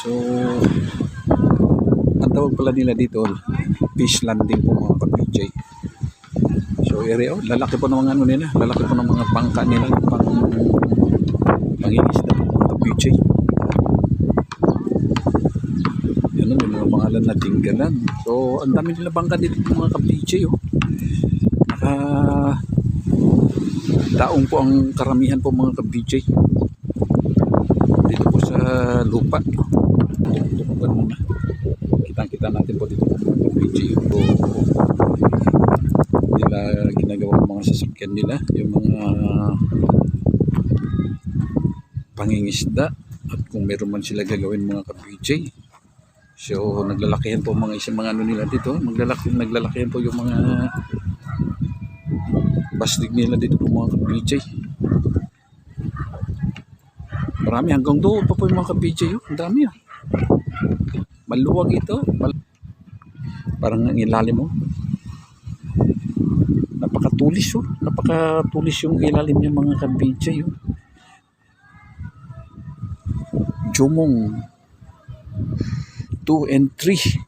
So, ang tawag pala nila dito, fish landing po mga ka-PJ. So, area, lalaki po ng mga ano nila, lalaki po ng mga bangka nila, pangingisda po mga ka-PJ. Yan o, may mga pangalan na tinggalan. So, ang dami nila bangka dito mga ka-PJ. Oh. Daong po ang karamihan po mga ka-PJ. Dito po sa lupa. Kitang-kita natin po dito po mga ka-PJ. So, nila ginagawa mga sasakyan nila, yung mga pangingisda, at kung meron man sila gagawin mga ka-PJ. So, naglalakihan po mga isang mga ano nila dito. Naglalakihan po yung mga basdig nila dito po mga ka-PJ. Marami hanggang doon pa po yung mga ka-PJ. Ang dami ah. Maluwag ito. Parang ang ilalim mo. Napakatulis oh. Napakatulis yung ilalim ng mga ka-PJ oh. Jumong 2 and 3.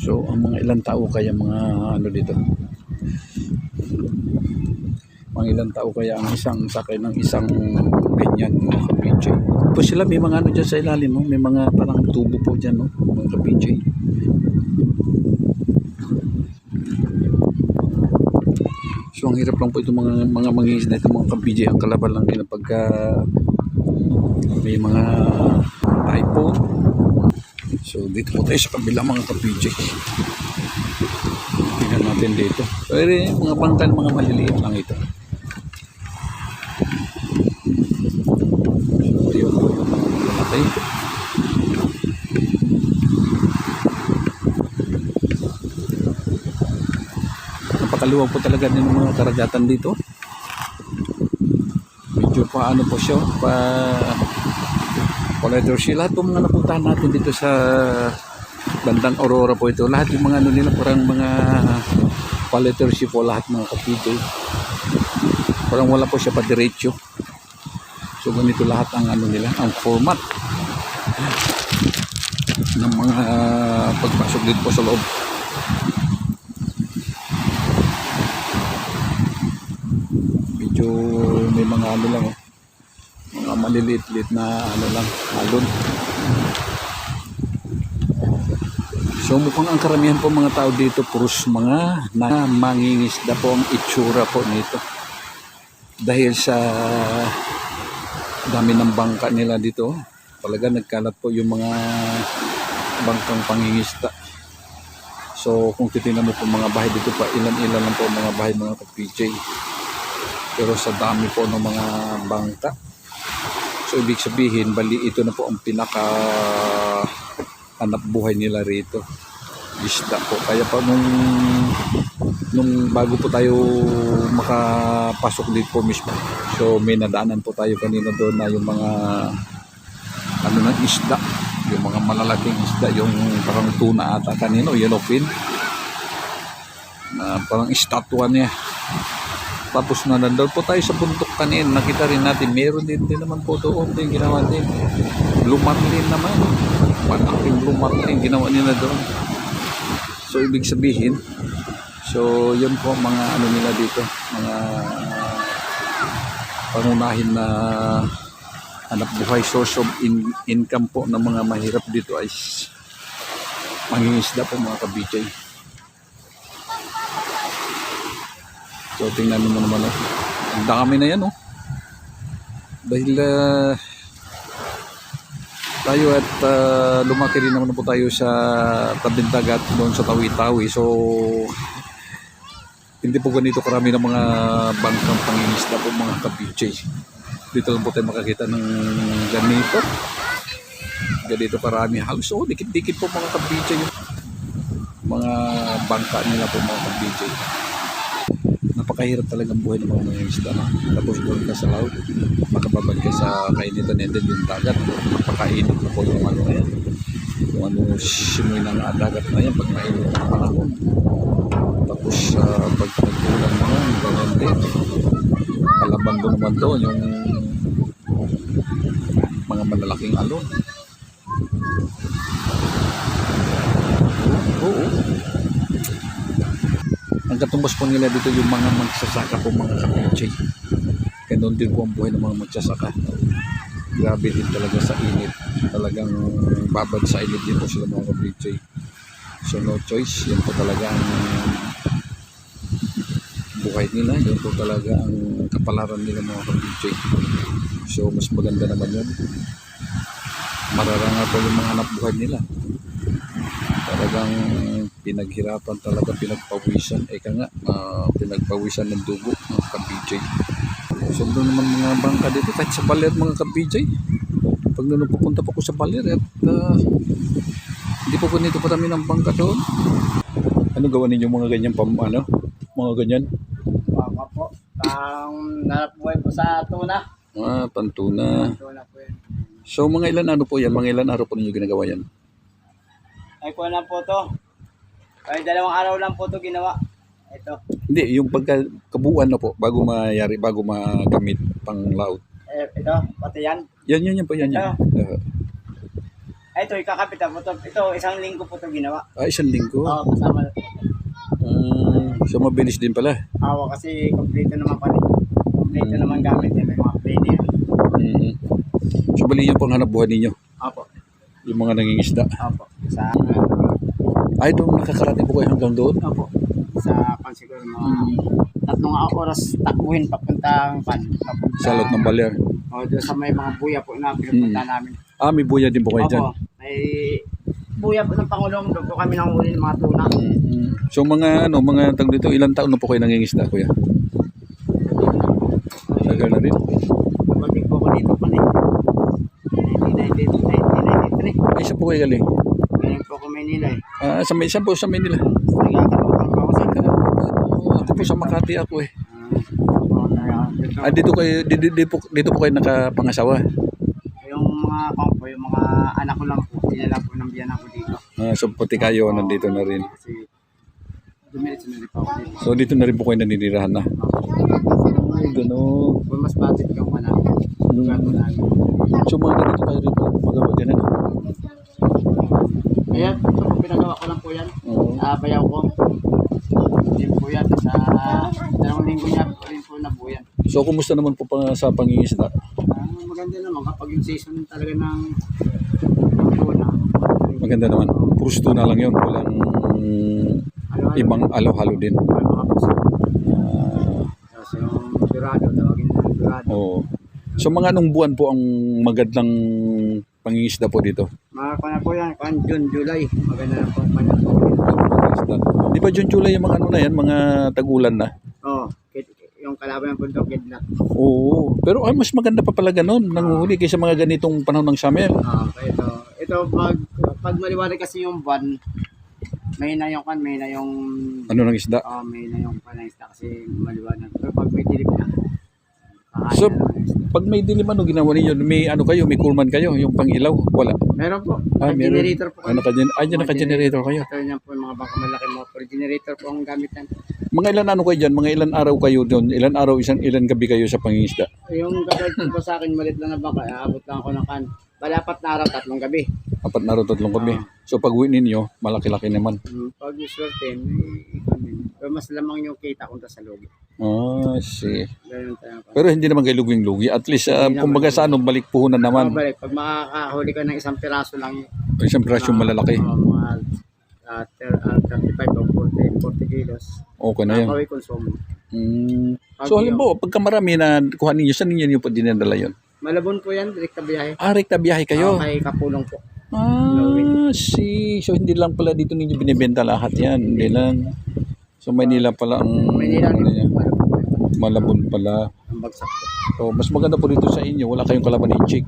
So, ang mga ilang tao kaya mga ano dito? Mga ilang tao kaya ang isang sakay ng isang ganyan mga ka-PJ. Po sila may mga ano dyan sa ilalim, no? May mga parang tubo po dyan, no? Mga ka-PJ. So, ang hirap lang po itong mga mangingisda itong mga ka-PJ. Ang kalaban lang nila pagka may mga typhoon. So, dito po tayo sa kabila mga ka-PJ. Tingnan natin dito. So, mga bangkan, mga maliliit lang ito. So, yun po yung namatay. Napakaluwag po talaga din ng mga karagatan dito. Medyo paano po siya, letter C. Lahat po mga napuntahan natin dito sa bandang Aurora po ito. Lahat yung mga ano nila, parang mga letter C po lahat mga ka-PJ. Parang wala po siya pa diretso. So ganito lahat ang ano nila, ang format ng mga pagpasok dito po sa loob. Medyo may mga ano lang oh. Mga maliliit-liit na ano lang, alon. So mukhang ang karamihan po mga tao dito puros mga na mangingisda po ang itsura po nito. Dahil sa dami ng bangka nila dito, talaga nagkalat po yung mga bangkang pangingisda. So kung titingnan mo po mga bahay dito pa, ilan-ilan lang po mga bahay mga ka-PJ. Pero sa dami po ng mga bangka. So ibig sabihin, bali ito na po ang pinaka hanap buhay nila rito. Isda po. Kaya pa nung bago po tayo makapasok dito po mismo. So may nadaanan po tayo kanina doon na yung mga ano ng isda. Yung mga malalaking isda. Yung parang tuna ata kanino, yellowfin. Parang estatwa niya. Tapos na nandun po tayo sa bundok kanin, nakita rin natin, meron din naman po doon din ginawa din. Lumarlin naman. Malaking lumarlin ginawa nila doon. So, ibig sabihin, so, yun po mga ano nila dito, mga pangunahin na hanap buhay, source of income po ng mga mahirap dito ay mangingisda po mga ka-PJ. So tingnan mo naman oh. Ang dami na yan oh. Dahil tayo at lumaki rin naman po tayo sa tabing dagat doon sa Tawi-Tawi. So hindi po ganito karami ng mga bangkang pangingisda po mga ka-PJ. Dito lang po tayo makakita ng ganito karami. Halos oh, dikit-dikit po mga ka-PJ yung mga bangka nila po mga ka-PJ. Napakahirap talagang buhay ng mga isda na. Tapos doon ka sa laut, makababad ka sa kainitan and then yung dagat, napakainit na po yung ano yan. kung ano simoy ng dagat na yan pag mainit ang panahon. Tapos pag nag-ulan naman, ganyan din. Kalaban mo naman doon yung mga malalaking alon. Oo. Ang katumbas po nila dito yung mga magsasaka po, mga ka-PJ. Ganun din po ang buhay ng mga magsasaka. Grabe din talaga sa init. Talagang babad sa init din po sila mga ka-PJ. So no choice. Yan po talaga ang buhay nila. Yan po talaga ang kapalaran nila mga ka-PJ. So mas maganda naman yun. Mararanga po yung mga anak buhay nila. Talagang pinaghirapan talaga, pinagpawisan. Eka nga, pinagpawisan ng dugo mga ka-PJ. So doon naman mga bangka dito, kahit sa baler mga ka-PJ. Pag doon pupunta po ko sa baler at hindi po nito pa kami ng bangka doon. Ano gawa ninyo mga ganyan mga ganyan? Baka po. Narapuhay po sa tuna. Pantuna. Tuna po yan. So mga ilan ano po yan? Mga ilan araw po ninyo ginagawa yan? Ay ko na po to. Ay 2 araw lang po to ginawa. Ito. Hindi, yung pagkabuuan na po bago mayari, bago magamit pang laot. Ito, pati yan. Yan po yan. Ay ito, ikakapit po to. Ito, 1 linggo po to ginawa. 1 linggo. Oo, kasama na po. So mabilis din pala. Kasi kompleto naman pala. Kompleto naman gamit. May mga planer. So bali yun po ang hanap buhay ninyo? Opo. Yung mga nangingisda? Opo. Ay, doon nakakarating po kayo hanggang doon? Opo. Sa siguro mga 3 oras takbuhin papuntang sa lot ng baler. O doon sa may mga buya po na pinupunta namin. May buya din po kayo dyan? Opo. May buya po ng Pangulong. Doon po kami nanguhuli ng mga tuna. So mga tag dito, ilang taon na po kayo nangingisda, kuya? Tagal na rin. Pagdating po ko dito pa rin. 1993. Ay, saan po kayo galing? Galing po ko Maynila eh. Saan po sa Manila? Nagkakaroon po ako sa Ako po sa Makati ako eh. Dito po kayo nakapangasawa? Yung mga kampo, yung mga anak ko lang po, sila lang po ng biyanan ko dito. So pati kayo nandito na rin. Kasi dumiritso na rin po ako dito. So dito na rin po kayo naninirahan na? Ay, gano'n. Kung mas budget kang manang, lugar ko lang. So mga ganito kayo rito, magawa ganun? Ayan, so pinagawa ko lang po yan. Bayaw ko. Din po yan. Sa 2 linggo niya po rin po nabuyan. So kumusta naman po sa pangingisda? Maganda naman kapag yung season talaga ng tuna. Maganda naman. Puro tuna lang yun. Walang ibang alo-halo din. Mga puso. Kasi yung durado, tawagin mo yung durado. Oo. So mga anong buwan po ang magandang pangingisda po dito? Mga na po yan, June, July. Maganda na po ang panyan po. Di ba June, July yung mga ano na yan, mga tag-ulan na? Oo, yung kalaban ng bundok, kidlat. Oo, pero mas maganda pa pala ganun, nanguhuli kaysa mga ganitong panahon ng summer. Ito pag maliwanag kasi yung buwan, may na yung Ano ng isda? may na yung isda kasi maliwanag. Pero pag may dilim na, so pag may dilim, ano ginawa ninyo? May may kulman kayo, yung pang-ilaw? Wala. Meron po. Meron. Generator po. Naka-generator kayo. Ito yan po yung mga bangka malaki mo. Pero generator po ang gamit yan. Mga ilan kayo dyan? Mga ilan araw kayo doon? Ilan araw, ilan gabi kayo sa pangingisda? Yung gagawin po sa akin, malit lang na bangka. Aabot lang ako ng Bali 4 na araw, 3 gabi. 4 na araw, 3 gabi. So pag uwi ninyo, malaki-laki naman. Pag swerte, pero mas lamang yung kita kung sa lugi. See. Pero hindi naman kayo luging-lugi. At least, kumbaga sa balik puhunan naman. Balik. Pag makakahuli ka ng 1 piraso lang yun. Isang pirasyo malalaki. Mga 35 o 40 kilos. Okay na yan. Nakakawin konsumo. So halimbawa, pagka marami na kuha ninyo, saan ninyo po dinadala yun? Malabon po yan, direkta biyahe. Rekta biyahe kayo? Kay Kapulong po. So hindi lang pala dito ninyo binibenta lahat yan. Hindi lang. So Manila pala ang Malabon pala. Ang bagsak po. So mas maganda po dito sa inyo, wala kayong kalaban ng chick.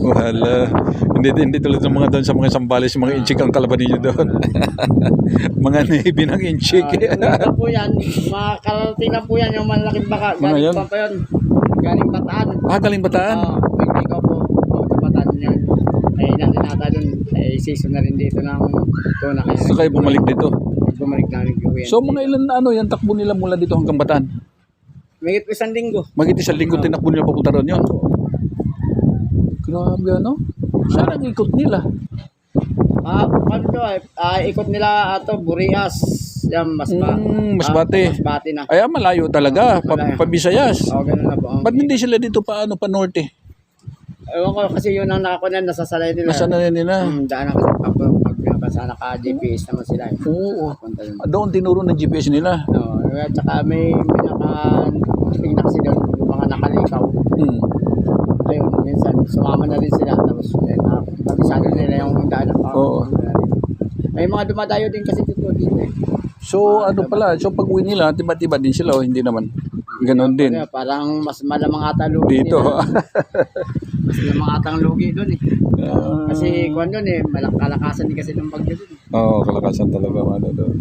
Wala. Hindi tulad ng mga doon sa mga Sambales, mga inchik ang kalaban ninyo doon. Mga Navy ng inchik. Ano po yan, makakarating na po yan yung malaking baka. Galing pa yun. Galing Bataan. Galing Bataan? Pag ikaw po, Bataan yan. Eh, natin nata doon, eh, season na rin dito ng tuna. So kayo bumalik dito. Bumalik na rin yung So mga ilan na ano, yan takbo nila mula dito hanggang Bataan? May isang linggo. Magit isang linggo tinakbo nila papunta ron yun. Grabe ano? Saan ang ikot nila? Ano to, ikot nila ato, Burias. Yan, Masbate. Masbate na. Ay, malayo talaga. Malayo. Pabisayas. Oo, ganun na po. Ba't hindi sila dito pa norte? Ewan ko, kasi yun ang nakakunan, nasasalay nila. Nasaan na nila? Daan na kasi pag sa naka-GPS naman sila. Oo. Punta yun. Doon tinuro ng GPS nila. No, at saka may naka-tingnan kasi doon, yung mga nakalikaw. Ayun, minsan sumama na rin sila. Tapos, kabisado nila yung daan. Oo. May mga dumadayo din kasi dito. So ano pala, so pag uwi nila, tiba-tiba din sila o hindi naman? Ganon din. Parang mas malamang ata lugi Dito. nila. Mas malamang atang lugi doon eh. Kasi kung doon eh, kalakasan din kasi ng bagyo doon. Oo, kalakasan talaga ano doon.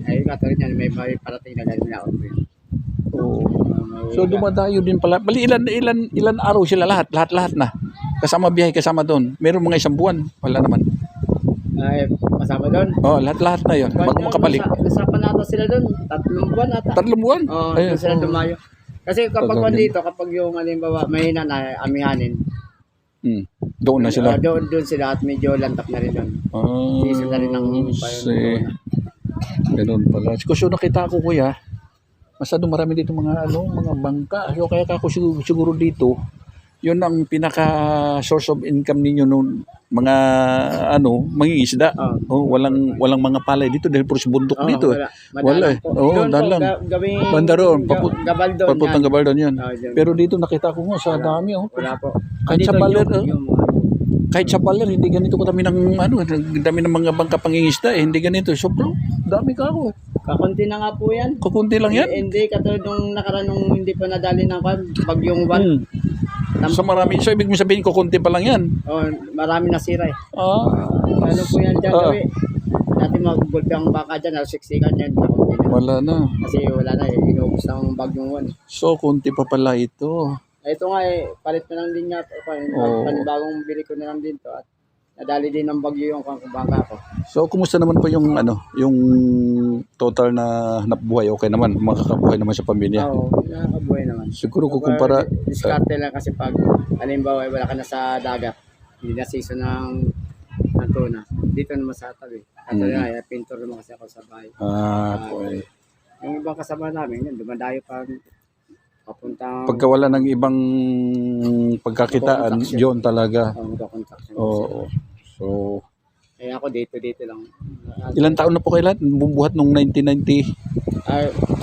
Ay, katulad yan, may parating na galing na ako. Oo. So dumadayo din pala. Bali ilan araw sila lahat na. Kasama biyahe, kasama doon. Meron mga isang buwan. Wala naman. Ay, masama doon. Oh, lahat na 'yon. Bago makabalik. Nasapan nata sila doon. 3 buwan ata. 3 buwan? Oo, doon sila dumayo. Kasi kapag dito, kapag yung halimbawa may na amihanin, doon na sila. Doon sila at medyo lantak na rin doon. Season na rin ng Ganun pala. So nakita ko kuya, masyado marami dito mga bangka. So kaya ako siguro dito, yun ang pinaka source of income ninyo noon, mga mangingisda. Walang mga palay dito dahil puro sa bundok dito. Wala eh. Dalang. Banda roon, papuntang Gabaldon yun. Pero dito nakita ko nga sa dami Wala po. Kahit sa paler, hindi ganito kadami ng dami ng mga bangka pangingisda eh, hindi ganito. So bro, dami ka ako. Kakunti na nga po yan. Kukunti lang yan? Hindi, katulad nung nakaraan nung hindi pa nadali ng bagyong Juan. So marami, so ibig mo sabihin kukunti pa lang yan? Marami nasira eh. Ano po yan dyan gawin? Dati mag-gulpi ang baka dyan, siksikan yan. Wala na. Kasi wala na eh, inubos ng bagyong Juan. So kunti pa pala ito. Ito nga eh, palit na lang din niya. Panibagong bili ko na lang din to at nadali din ng bagyo yung bangka ko. So kumusta naman po yung yung total na nabuhay? Okay naman, makakabuhay naman sa pamilya? Oo, nakakabuhay naman. Siguro kukumpara. Diskarte lang kasi pag halimbawa wala ka na sa dagat, hindi na season ng tuna. Dito naman sa tabi. At pintor naman kasi ako sa bahay. Okay. Yung ibang kasama namin, yun, dumadayo pa papuntang... Pagka wala ng ibang pagkakitaan, yun talaga. Oo. So, ako dito lang. Ilang taon na po kayo lahat? Bumubuhat nung 1990?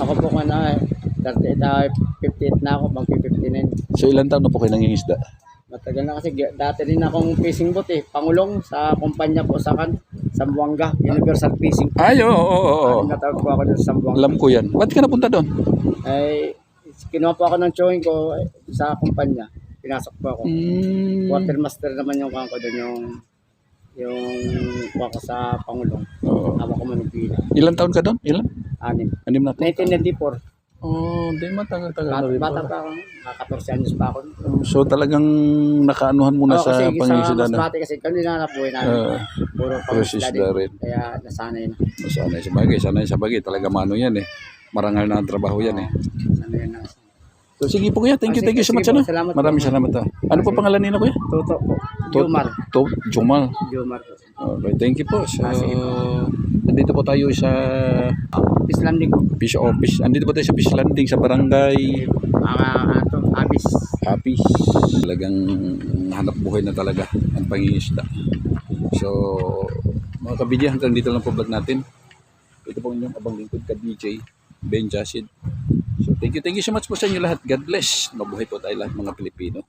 Ako po ka na, 58 na ako, bang 59. So, ilang taon na po kayo nangingisda? Matagal na kasi, dati rin akong fishing boat eh. Pangulong sa kumpanya po sa Zamboanga, Universal Fishing. Ay, oo. Natawag po ako doon sa Zamboanga. Alam ko yan. Ba't ka napunta doon? Kinuha po ako ng chewing ko sa kumpanya. Pinasok po ako. Quartermaster naman yung kuha ko doon, yung kuha ko sa Pangulong. Hawak ko manupila. Ilang taon ka doon? Ilan? 6. 6 na taon? 1994. Di matagal-tagal na rin. Bata pa ako. 14 anos pa ako. So talagang nakaanuhan mo na sa pangingisda na? Masbate kasi kami nanapuhin namin. Puro pangingisda rin. Kaya nasanay na. Sanay sa bagay. Talaga mano yan eh. Marangal na ang trabaho yan eh. Sanay na. So sige po kuya, thank you so much. Maraming salamat. Ano po pangalan nila kuya? Toto po. Jomar. Jomar. Okay, thank you po. So, nandito po tayo sa Fish Landing. Fish Office. Andito po tayo sa Fish Landing sa barangay Apis. Talagang hanap buhay na talaga ang pangingisda. So, mga kabidya, hanggang dito lang po vlog natin. Ito po inyong abang lingkod ka DJ Ben Jasid. So thank you so much po sa inyo lahat. God bless. Mabuhay po tayo lahat mga Pilipino.